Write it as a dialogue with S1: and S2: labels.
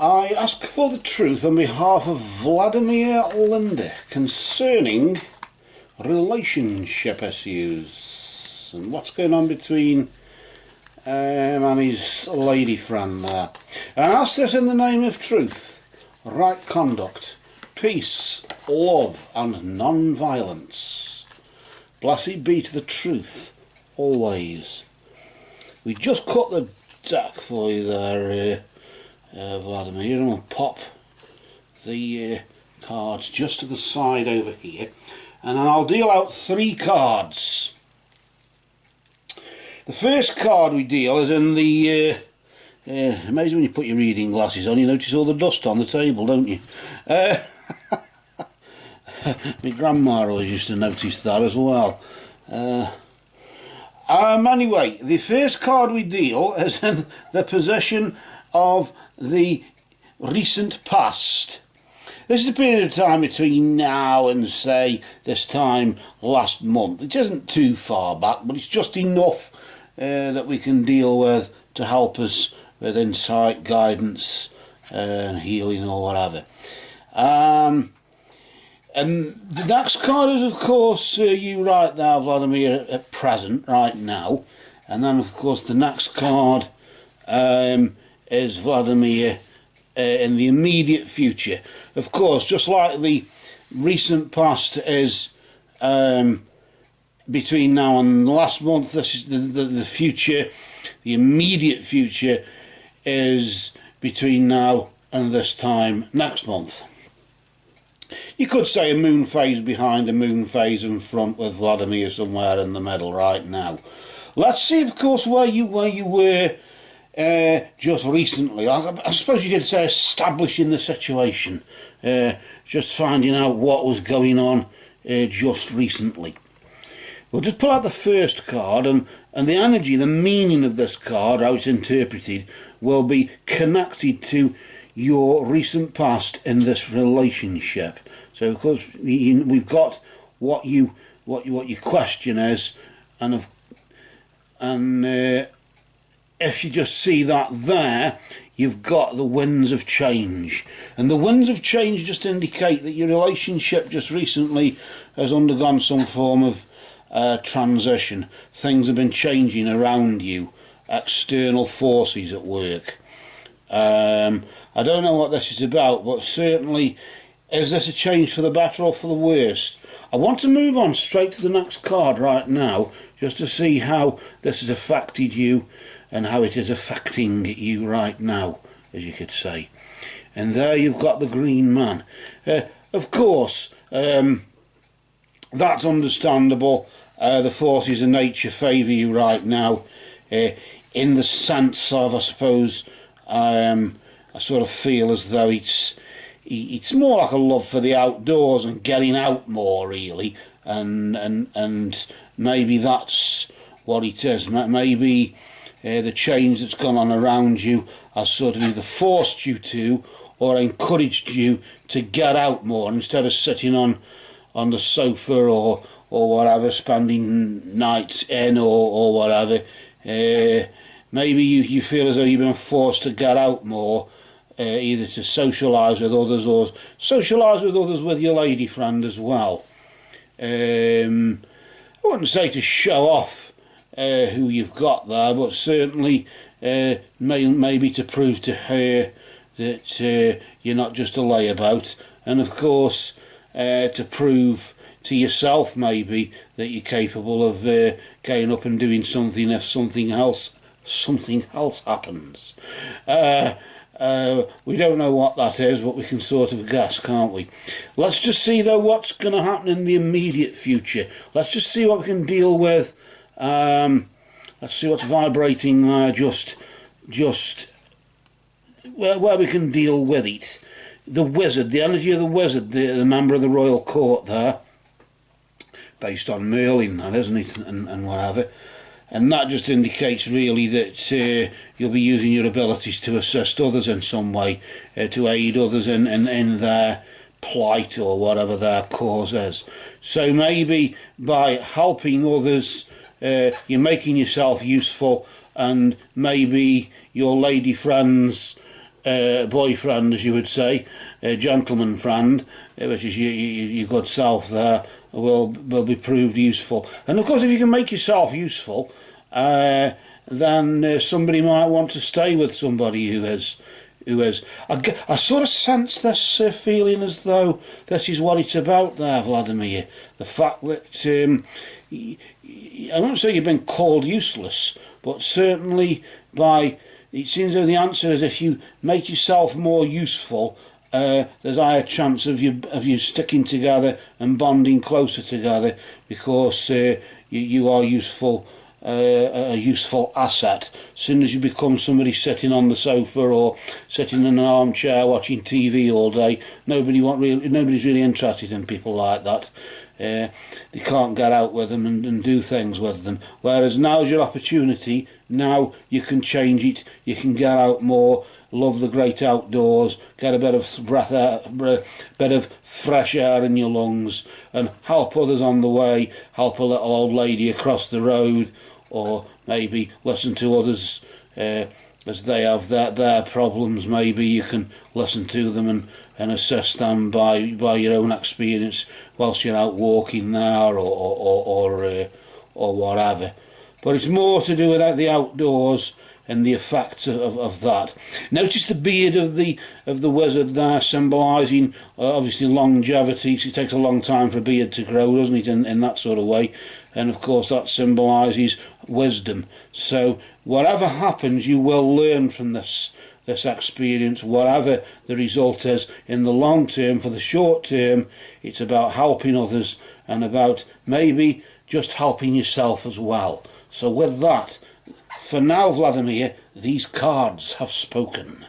S1: I ask for the truth on behalf of Vladimyr Lindor concerning relationship issues and what's going on between and his lady friend there. And I ask this in the name of truth, right conduct, peace, love and non-violence. Blessed be to the truth always. We just cut the deck for you there, Vladimir, and we'll pop the cards just to the side over here, and then I'll deal out 3 cards. The first card we deal is in the amazing when you put your reading glasses on, you notice all the dust on the table, don't you? My grandma always used to notice that as well. Anyway, the first card we deal is in the possession of the recent past. This is a period of time between now and, say, this time last month. It isn't too far back, but it's just enough that we can deal with to help us with insight, guidance, and healing or whatever. And the next card is, of course, you right now, Vladimir, at present, right now. And then, of course, the next card is Vladimir in the immediate future. Of course, just like the recent past is between now and last month, this is the future. The immediate future is between now and this time next month. You could say a moon phase behind, a moon phase in front, with Vladimir somewhere in the middle right now. Let's see, of course, where you were just recently. I suppose you could say establishing the situation, just finding out what was going on just recently. We'll just pull out the first card, and the energy, the meaning of this card, how it's interpreted, will be connected to your recent past in this relationship. So, of course, we've got what your question is, and if you just see that there, you've got the winds of change. And the winds of change just indicate that your relationship just recently has undergone some form of transition. Things have been changing around you, external forces at work. I don't know what this is about, but certainly, is this a change for the better or for the worst? I want to move on straight to the next card right now, just to see how this has affected you and how it is affecting you right now, as you could say. And there you've got the green man. Of course, that's understandable. The forces of nature favour you right now, in the sense of, I suppose, I sort of feel as though it's more like a love for the outdoors and getting out more, really, and maybe that's what it is. Maybe the change that's gone on around you has sort of either forced you to or encouraged you to get out more instead of sitting on the sofa or whatever, spending nights in or whatever. Maybe you feel as though you've been forced to get out more, either to socialise with others or socialise with others with your lady friend as well. I wouldn't say to show off who you've got there, but certainly maybe to prove to her that you're not just a layabout, and of course to prove to yourself maybe that you're capable of getting up and doing something if something else happens. We don't know what that is, but we can sort of guess, can't we? Let's just see though what's going to happen in the immediate future. Let's just see what we can deal with. Let's see what's vibrating there, just where we can deal with it. The wizard, the energy of the wizard, the member of the royal court there, based on Merlin, that isn't it, and whatever. And that just indicates really that you'll be using your abilities to assist others in some way, to aid others in their plight or whatever their cause is. So maybe by helping others, you're making yourself useful, and maybe your lady friends boyfriend, as you would say, a gentleman friend, which is your good self there, will be proved useful. And of course, if you can make yourself useful, then somebody might want to stay with somebody who is. I sort of sense this feeling as though this is what it's about there, Vladimir. The fact that I won't say you've been called useless, but certainly it seems that the answer is if you make yourself more useful, there's a higher chance of you sticking together and bonding closer together, because you are useful. A useful asset. As soon as you become somebody sitting on the sofa or sitting in an armchair watching TV all day, nobody's really interested in people like that. They can't get out with them and do things with them. Whereas now's your opportunity. Now you can change it. You can get out more, love the great outdoors, get a bit of fresh air in your lungs, and help others on the way. Help a little old lady across the road, or maybe listen to others as they have their problems. Maybe you can listen to them and assess them by your own experience whilst you're out walking there, or whatever. But it's more to do with the outdoors and the effects of that. Notice the beard of the wizard there, symbolising obviously longevity. So it takes a long time for a beard to grow, doesn't it, in that sort of way? And of course that symbolises wisdom. So whatever happens, you will learn from this experience, whatever the result is in the long term. For the short term, it's about helping others and about maybe just helping yourself as well. So with that, for now, Vladimir, these cards have spoken.